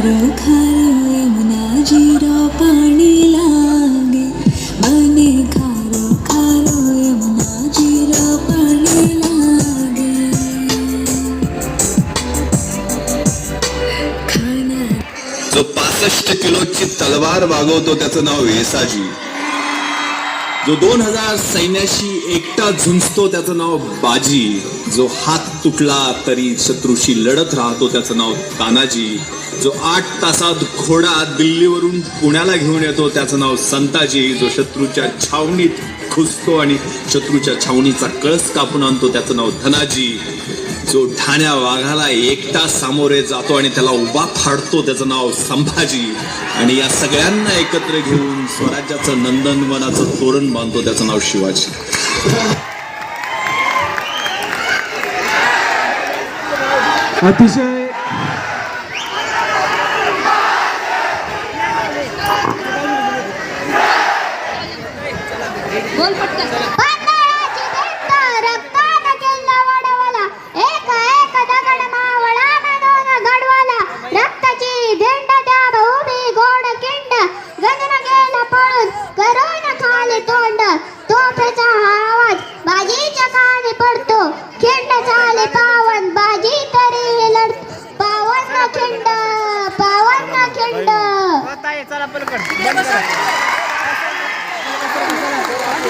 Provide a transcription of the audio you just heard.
खारो यमुना जीरो पानी लागे बने खारो खारो यमुना जीरो पानी लागे खाना जो 65 किलोची तलवार वागवतो त्याचं नाव वेसाजी. जो 2000 सैन्याशी एकटा झुंजतो त्याचं नाव बाजी. जो हात तुटला तरी शत्रूशी लढत राहतो त्याचं नाव तानाजी. जो 8 तासात घोडा दिल्लीवरून पुण्याला घेऊन येतो त्याचं नाव संताजी. जो शत्रूच्या छावणीत घुसतो आणि शत्रूच्या छावणीचा कळस कापून आणतो त्याचं नाव धनाजी. जो ठाण्या वाघाला एकटा सामोरे जातो आणि त्याला उभा फाडतो त्याचं नाव संभाजी. आणि या सगळ्यांना एकत्र घेऊन स्वराज्याचं नंदनवनाचं तोरण बांधतो त्याचं नाव शिवाजी. अतिशय बोल पटकन.